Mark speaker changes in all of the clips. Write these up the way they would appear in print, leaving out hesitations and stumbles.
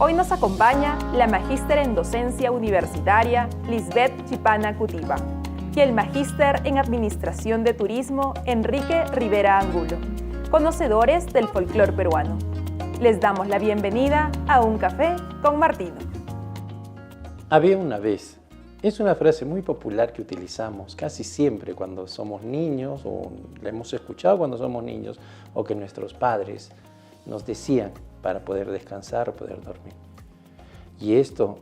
Speaker 1: Hoy nos acompaña la magíster en docencia universitaria Lisbeth Chipana Cutiba y el magíster en administración de turismo Enrique Rivera Angulo, conocedores del folclore peruano. Les damos la bienvenida a Un Café con Martino.
Speaker 2: Había una vez. Es una frase muy popular que utilizamos casi siempre cuando somos niños, o la hemos escuchado cuando somos niños, o que nuestros padres nos decían para poder descansar o poder dormir. Y esto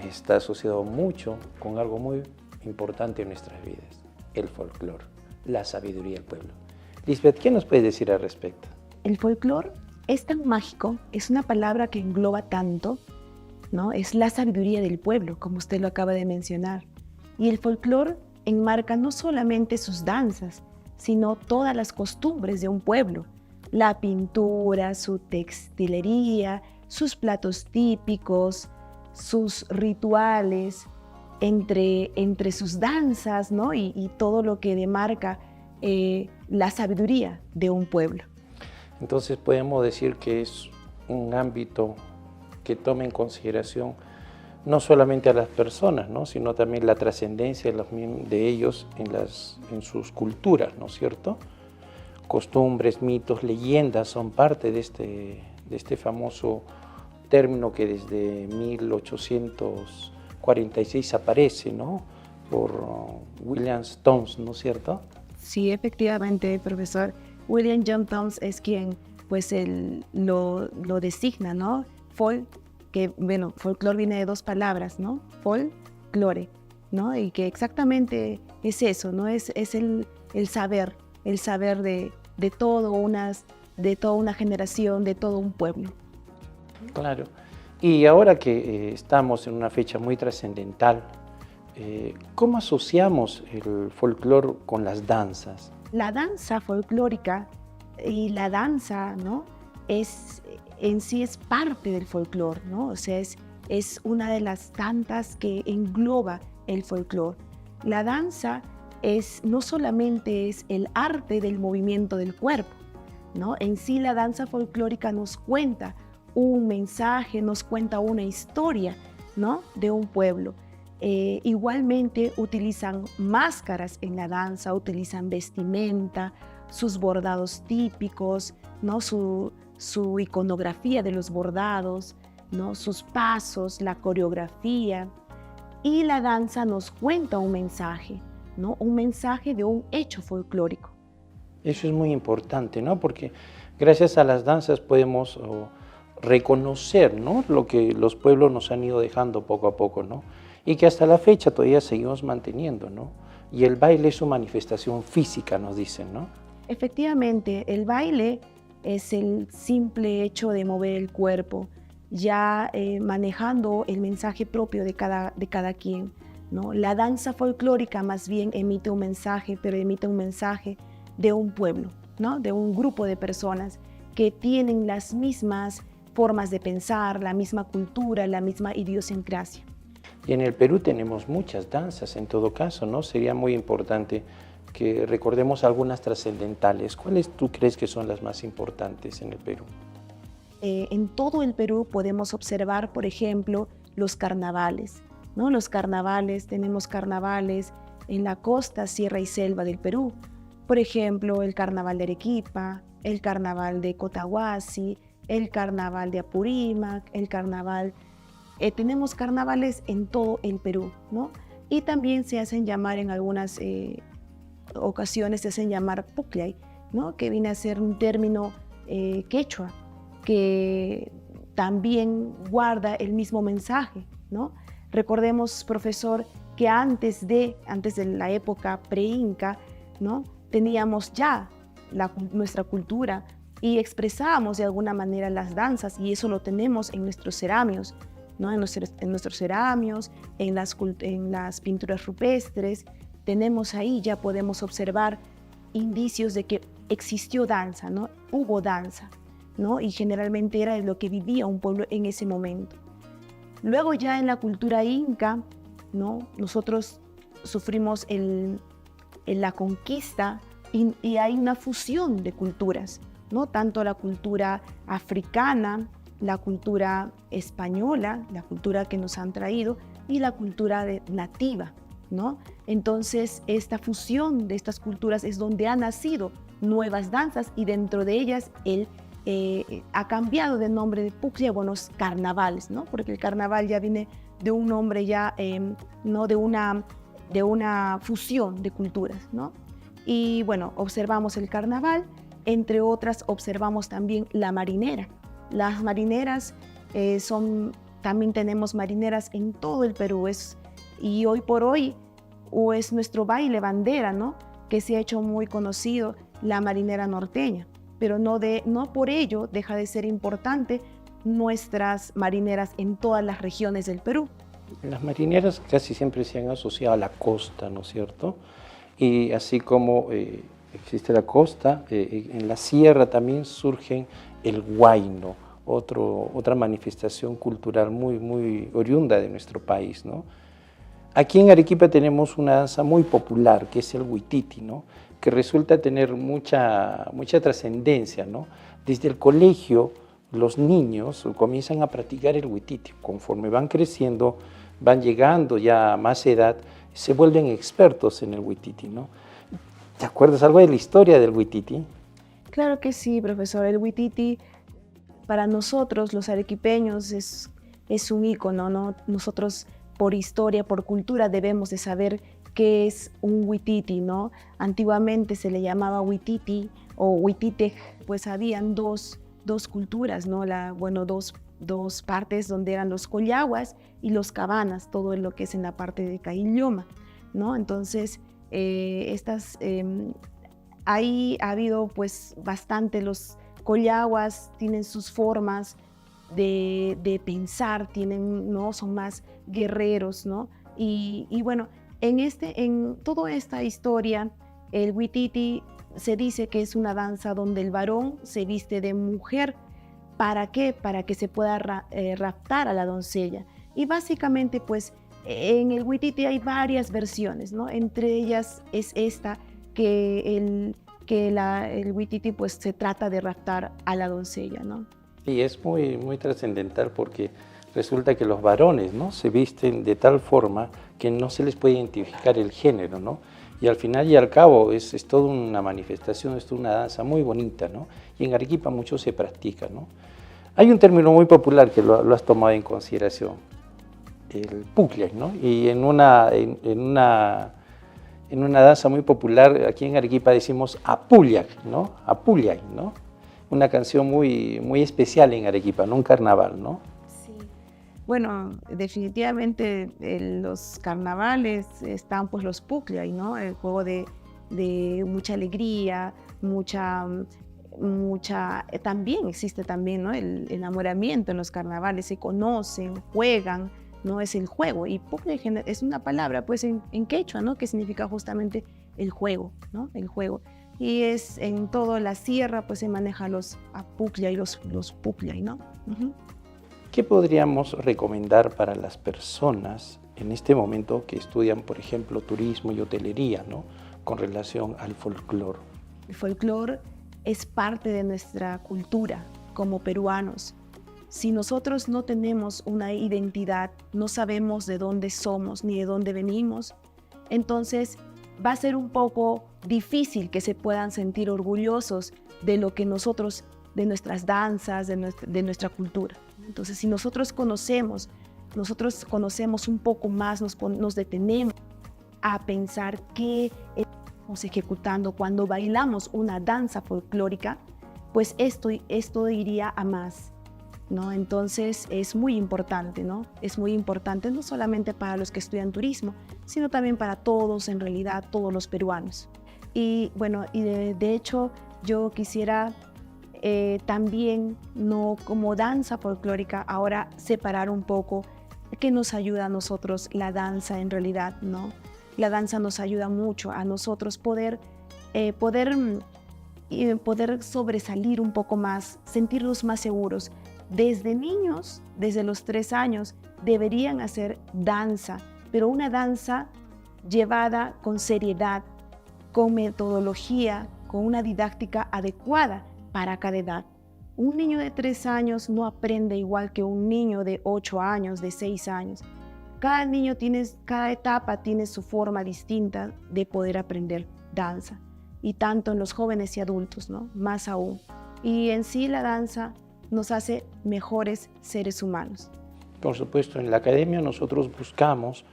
Speaker 2: está asociado mucho con algo muy importante en nuestras vidas, el folclore, la sabiduría del pueblo. Lisbeth, ¿qué nos puedes decir al respecto?
Speaker 3: El folclore es tan mágico, es una palabra que engloba tanto, ¿no? Es la sabiduría del pueblo, como usted lo acaba de mencionar. Y el folclore enmarca no solamente sus danzas, sino todas las costumbres de un pueblo. La pintura, su textilería, sus platos típicos, sus rituales, entre sus danzas, ¿no? y todo lo que demarca la sabiduría de un pueblo.
Speaker 2: Entonces podemos decir que es un ámbito que toma en consideración no solamente a las personas, ¿no? sino también la trascendencia de ellos en sus culturas, ¿no es cierto? Costumbres, mitos, leyendas son parte de este famoso término que desde 1846 aparece, ¿no? Por William Thompson, ¿no es cierto?
Speaker 3: Sí, efectivamente, profesor. William John Thompson es quien pues, lo designa, ¿no? Folclore viene de dos palabras, ¿no? Folklore, ¿no? Y que exactamente es eso, ¿no? Es el saber de toda una generación, de todo un pueblo.
Speaker 2: Claro. Y ahora que estamos en una fecha muy trascendental, ¿cómo asociamos el folclore con las danzas?
Speaker 3: La danza folclórica y la danza, ¿no? En sí es parte del folclore, ¿no? O sea, es una de las tantas que engloba el folclore. La danza no solamente es el arte del movimiento del cuerpo, ¿no? En sí la danza folclórica nos cuenta un mensaje, nos cuenta una historia, ¿no? de un pueblo. Igualmente utilizan máscaras en la danza, utilizan vestimenta, sus bordados típicos, ¿no? su iconografía de los bordados, ¿no? sus pasos, la coreografía. Y la danza nos cuenta un mensaje, ¿no? un mensaje de un hecho folclórico.
Speaker 2: Eso es muy importante, ¿no? Porque gracias a las danzas podemos reconocer, ¿no? lo que los pueblos nos han ido dejando poco a poco, ¿no? Y que hasta la fecha todavía seguimos manteniendo, ¿no? Y el baile es su manifestación física, nos dicen, ¿no?
Speaker 3: Efectivamente, el baile es el simple hecho de mover el cuerpo, ya manejando el mensaje propio de cada quien, ¿no? La danza folclórica más bien emite un mensaje, pero emite un mensaje de un pueblo, ¿no? de un grupo de personas que tienen las mismas formas de pensar, la misma cultura, la misma idiosincrasia.
Speaker 2: Y en el Perú tenemos muchas danzas en todo caso, ¿no? Sería muy importante que recordemos algunas trascendentales. ¿Cuáles tú crees que son las más importantes en el Perú?
Speaker 3: En todo el Perú podemos observar, por ejemplo, los carnavales, ¿no? Tenemos carnavales en la costa, sierra y selva del Perú. Por ejemplo, el carnaval de Arequipa, el carnaval de Cotahuasi, el carnaval de Apurímac, tenemos carnavales en todo el Perú, ¿no? Y también se hacen llamar en algunas ocasiones, se hacen llamar pucllay, ¿no? Que viene a ser un término quechua, que también guarda el mismo mensaje, ¿no? Recordemos, profesor, que antes de la época pre-inca, ¿no? teníamos ya nuestra cultura y expresábamos de alguna manera las danzas, y eso lo tenemos en nuestros ceramios, ¿no? en nuestros ceramios, en las pinturas rupestres. Tenemos ahí, ya podemos observar indicios de que existió danza, ¿no? Hubo danza, ¿no? Y generalmente era lo que vivía un pueblo en ese momento. Luego ya en la cultura inca, ¿no? Nosotros sufrimos la conquista y hay una fusión de culturas, ¿no? Tanto la cultura africana, la cultura española, la cultura que nos han traído, y la cultura nativa, ¿no? Entonces, esta fusión de estas culturas es donde han nacido nuevas danzas, y dentro de ellas ha cambiado de nombre de Pucllay, bueno, es carnavales, ¿no? Porque el carnaval ya viene de un nombre ya, ¿no? de una fusión de culturas, ¿no? Y bueno, observamos el carnaval, entre otras observamos también la marinera. Las marineras también tenemos marineras en todo el Perú, y hoy por hoy es nuestro baile bandera, ¿no? Que se ha hecho muy conocido, la marinera norteña, pero no por ello deja de ser importante nuestras marineras en todas las regiones del Perú.
Speaker 2: Las marineras casi siempre se han asociado a la costa, ¿no es cierto? Y así como existe la costa, en la sierra también surgen el huayno, otra manifestación cultural muy oriunda de nuestro país, ¿no? Aquí en Arequipa tenemos una danza muy popular, que es el huititi, ¿no? Que resulta tener mucha trascendencia, ¿no? Desde el colegio, los niños comienzan a practicar el huititi. Conforme van creciendo, van llegando ya a más edad, se vuelven expertos en el huititi, ¿no? ¿Te acuerdas algo de la historia del huititi?
Speaker 3: Claro que sí, profesor. El huititi para nosotros, los arequipeños, es un ícono, ¿no? Nosotros, por historia, por cultura, debemos de saber qué es un huititi, ¿no? Antiguamente se le llamaba huititi o huitite, pues habían dos culturas, ¿no? Dos partes donde eran los collaguas y los cabanas, todo lo que es en la parte de Cailloma, ¿no? Entonces, ahí ha habido pues bastante. Los collaguas tienen sus formas de pensar, ¿no? Son más guerreros, ¿no? Y bueno, en toda esta historia, el huititi se dice que es una danza donde el varón se viste de mujer. ¿Para qué? Para que se pueda raptar a la doncella. Y básicamente, pues, en el huititi hay varias versiones, ¿no? Entre ellas es esta, que el huititi, pues, se trata de raptar a la doncella, ¿no?
Speaker 2: Y es muy trascendental porque resulta que los varones, ¿no? Se visten de tal forma que no se les puede identificar el género, ¿no? Y al final y al cabo es toda una manifestación, es toda una danza muy bonita, ¿no? Y en Arequipa mucho se practica, ¿no? Hay un término muy popular que lo has tomado en consideración, el Pucllay, ¿no? Y en una danza muy popular aquí en Arequipa decimos Apullay, ¿no? Apullay, ¿no? Una canción muy especial en Arequipa, ¿no? Un carnaval, ¿no?
Speaker 3: Sí. Bueno, definitivamente en los carnavales están pues los Pucllay, ¿no? El juego de mucha alegría, también existe también, ¿no? El enamoramiento en los carnavales, se conocen, juegan, ¿no? Es el juego. Y Pucllay es una palabra pues en quechua, ¿no? Que significa justamente el juego, ¿no? El juego. Y en toda la sierra pues se maneja los Pucllay, los Pucllay, ¿no? Uh-huh.
Speaker 2: ¿Qué podríamos recomendar para las personas en este momento que estudian, por ejemplo, turismo y hotelería, ¿no? Con relación al folclore?
Speaker 3: El folclore es parte de nuestra cultura como peruanos. Si nosotros no tenemos una identidad, no sabemos de dónde somos ni de dónde venimos, entonces va a ser un poco difícil que se puedan sentir orgullosos de lo que nosotros, de nuestras danzas, de nuestra cultura. Entonces, si nosotros conocemos un poco más, nos detenemos a pensar qué estamos ejecutando cuando bailamos una danza folclórica, pues esto iría a más, ¿no? Entonces es muy importante, ¿no? Es muy importante no solamente para los que estudian turismo, sino también para todos, en realidad, todos los peruanos. Y bueno, de hecho yo quisiera también, no como danza folclórica, ahora separar un poco qué nos ayuda a nosotros la danza en realidad, ¿no? La danza nos ayuda mucho a nosotros poder sobresalir un poco más, sentirnos más seguros. Desde niños, desde los 3 años, deberían hacer danza, pero una danza llevada con seriedad, con metodología, con una didáctica adecuada para cada edad. Un niño de 3 años no aprende igual que un niño de 8 años, de 6 años. Cada etapa tiene su forma distinta de poder aprender danza. Y tanto en los jóvenes y adultos, ¿no? Más aún. Y en sí la danza nos hace mejores seres humanos.
Speaker 2: Por supuesto, en la academia nosotros buscamos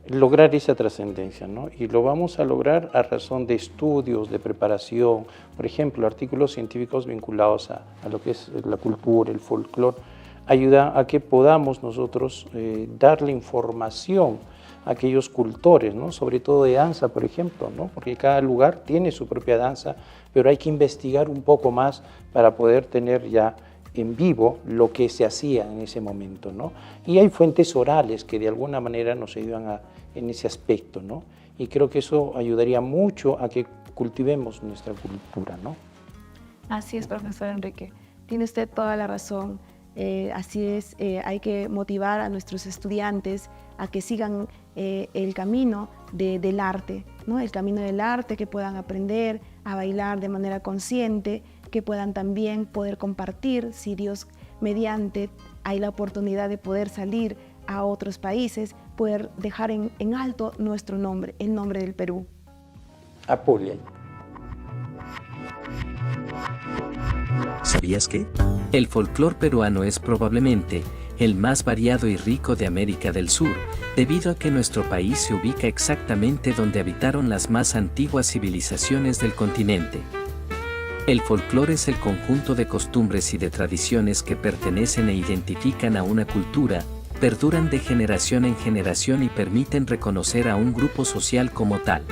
Speaker 2: lograr esa trascendencia, ¿no? Y lo vamos a lograr a razón de estudios, de preparación, por ejemplo, artículos científicos vinculados a lo que es la cultura, el folclore, ayuda a que podamos nosotros darle información a aquellos cultores, ¿no? Sobre todo de danza, por ejemplo, ¿no? Porque cada lugar tiene su propia danza, pero hay que investigar un poco más para poder tener ya en vivo lo que se hacía en ese momento, ¿no? Y hay fuentes orales que de alguna manera nos ayudan en ese aspecto, ¿no? Y creo que eso ayudaría mucho a que cultivemos nuestra cultura, ¿no?
Speaker 3: Así es, profesor Enrique. Tiene usted toda la razón. Así es, hay que motivar a nuestros estudiantes a que sigan el camino del arte, ¿no? El camino del arte, que puedan aprender a bailar de manera consciente, que puedan también poder compartir, si Dios mediante hay la oportunidad de poder salir a otros países, poder dejar en alto nuestro nombre, el nombre del Perú.
Speaker 2: Apoya.
Speaker 4: ¿Sabías que? El folclore peruano es probablemente el más variado y rico de América del Sur, debido a que nuestro país se ubica exactamente donde habitaron las más antiguas civilizaciones del continente. El folclore es el conjunto de costumbres y de tradiciones que pertenecen e identifican a una cultura, perduran de generación en generación y permiten reconocer a un grupo social como tal.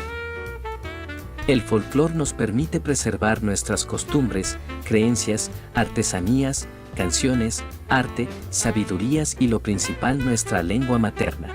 Speaker 4: El folclore nos permite preservar nuestras costumbres, creencias, artesanías, canciones, arte, sabidurías y lo principal, nuestra lengua materna.